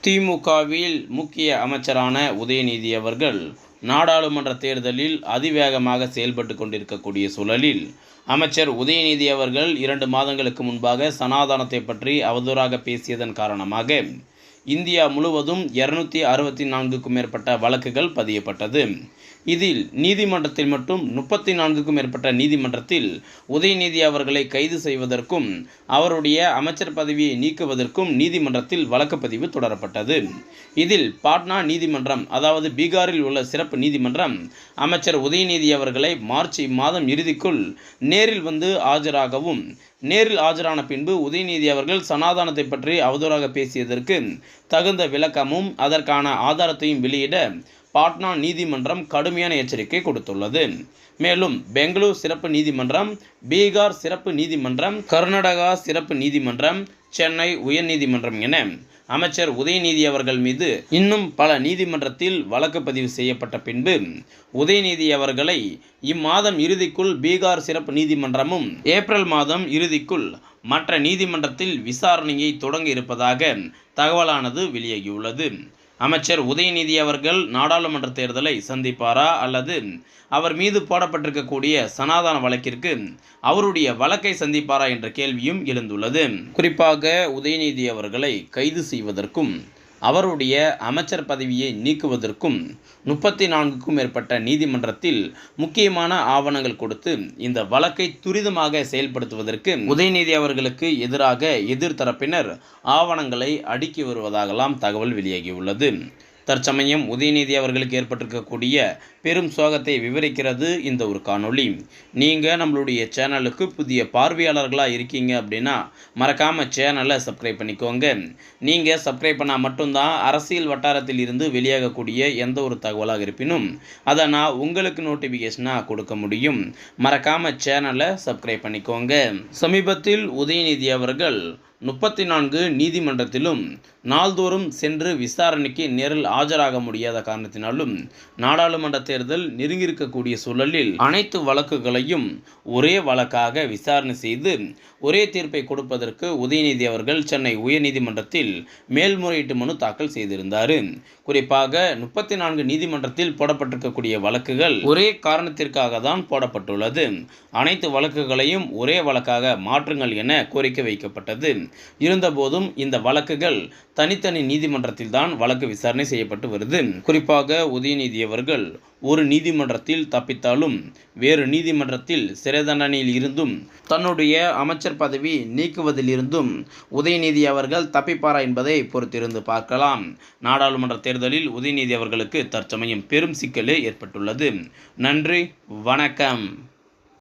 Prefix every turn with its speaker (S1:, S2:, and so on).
S1: திமுகவில் முக்கிய அமைச்சரான உதயநிதி அவர்கள் நாடாளுமன்ற தேர்தலில் அதிவேகமாக செயல்பட்டு கொண்டிருக்கக்கூடிய சூழலில் அமைச்சர் உதயநிதி அவர்கள் 2 மாதங்களுக்கு முன்பாக சனாதனத்தை பற்றி அவதூறாக பேசியதன் காரணமாக இந்தியா முழுவதும் 264க்கும் மேற்பட்ட வழக்குகள் பதியப்பட்டது. இதில் நீதிமன்றத்தில் மட்டும் 34க்கும் மேற்பட்ட நீதிமன்றத்தில் உதயநிதி அவர்களை கைது செய்வதற்கும் அவருடைய அமைச்சர் பதவியை நீக்குவதற்கும் நீதிமன்றத்தில் வழக்குப்பதிவு தொடரப்பட்டது. இதில் பாட்னா நீதிமன்றம், அதாவது பீகாரில் உள்ள சிறப்பு நீதிமன்றம் அமைச்சர் உதயநிதி அவர்களை மார்ச் மாதம் இறுதிக்குள் நேரில் வந்து ஆஜராகவும், நேரில் ஆஜரான பின்பு உதயநிதி அவர்கள் சனாதனத்தை பற்றி அவதூறாக பேசியதற்கு தகுந்த விளக்கமும் அதற்கான ஆதாரத்தையும் வெளியிட பாட்னா நீதிமன்றம் கடுமையான எச்சரிக்கை கொடுத்துள்ளது. மேலும் பெங்களூர் சிறப்பு நீதிமன்றம், பீகார் சிறப்பு நீதிமன்றம், கர்நாடகா சிறப்பு நீதிமன்றம், சென்னை உயர்நீதிமன்றம் என அமைச்சர் உதயநிதி அவர்கள் மீது இன்னும் பல நீதிமன்றத்தில் வழக்கு பதிவு செய்யப்பட்ட பின்பு உதயநிதி அவர்களை இம்மாதம் இறுதிக்குள் பீகார் சிறப்பு நீதிமன்றமும் ஏப்ரல் மாதம் இறுதிக்குள் மற்ற நீதிமன்றத்தில் விசாரணையை தொடங்க இருப்பதாக தகவலானது வெளியாகியுள்ளது. அமைச்சர் உதயநிதி அவர்கள் நாடாளுமன்ற தேர்தலை சந்திப்பாரா அல்லது அவர் மீது போடப்பட்டிருக்கக்கூடிய சனாதன வழக்கிற்கு அவருடைய வழக்கை சந்திப்பாரா என்ற கேள்வியும் எழுந்துள்ளது. குறிப்பாக உதயநிதி அவர்களை கைது செய்வதற்கும் அவருடைய அமைச்சர் பதவியை நீக்குவதற்கும் 34க்கும் மேற்பட்ட நீதிமன்றத்தில் முக்கியமான ஆவணங்கள் கொடுத்து இந்த வழக்கை துரிதமாக செயல்படுத்துவதற்கு உதயநிதி அவர்களுக்கு எதிராக எதிர்த்தரப்பினர் ஆவணங்களை அடுக்கி வருவதாகலாம் தகவல் வெளியாகியுள்ளது. தற்சமயம் உதயநிதி அவர்களுக்கு ஏற்பட்டிருக்கக்கூடிய பெரும் சோகத்தை விவரிக்கிறது இந்த ஒரு காணொளி. நீங்கள் நம்மளுடைய சேனலுக்கு புதிய பார்வையாளர்களாக இருக்கீங்க அப்படின்னா மறக்காமல் சேனலை சப்ஸ்கிரைப் பண்ணிக்கோங்க. நீங்கள் சப்ஸ்கிரைப் பண்ணால் மட்டும்தான் அரசியல் வட்டாரத்தில் இருந்து வெளியாகக்கூடிய எந்த ஒரு தகவலாக இருப்பினும் அதை நான் உங்களுக்கு நோட்டிஃபிகேஷனாக கொடுக்க முடியும். மறக்காமல் சேனலை சப்ஸ்கிரைப் பண்ணிக்கோங்க. சமீபத்தில் உதயநிதி அவர்கள் 34 நீதிமன்றத்திலும் நாள்தோறும் சென்று விசாரணைக்கு நேரில் ஆஜராக முடியாத காரணத்தினாலும் நாடாளுமன்ற தேர்தல் நெருங்கியிருக்கக்கூடிய சூழலில் அனைத்து வழக்குகளையும் ஒரே வழக்காக விசாரணை செய்து ஒரே தீர்ப்பை கொடுப்பதற்கு உதயநிதி அவர்கள் சென்னை உயர்நீதிமன்றத்தில் மேல்முறையீட்டு மனு தாக்கல் செய்திருந்தார். குறிப்பாக 34 நீதிமன்றத்தில் போடப்பட்டிருக்கக்கூடிய வழக்குகள் ஒரே காரணத்திற்காக தான் போடப்பட்டுள்ளது. அனைத்து வழக்குகளையும் ஒரே வழக்காக மாற்றுங்கள் என கோரிக்கை வைக்கப்பட்டது. இருந்தபோதும் இந்த வழக்குகள் தனித்தனி நீதிமன்றத்தில் தான் வழக்கு விசாரணை செய்யப்பட்டு வருது. குறிப்பாக உதயநிதி அவர்கள் ஒரு நீதிமன்றத்தில் தப்பித்தாலும் வேறு நீதிமன்றத்தில் சிறை தண்டனையில் இருந்தும் தன்னுடைய அமைச்சர் பதவி நீக்குவதிலிருந்தும் உதயநிதி அவர்கள் தப்பிப்பாரா என்பதை பொறுத்திருந்து பார்க்கலாம். நாடாளுமன்ற தேர்தலில் உதயநிதி அவர்களுக்கு தற்சமயம் பெரும் சிக்கலே ஏற்பட்டுள்ளது. நன்றி, வணக்கம்.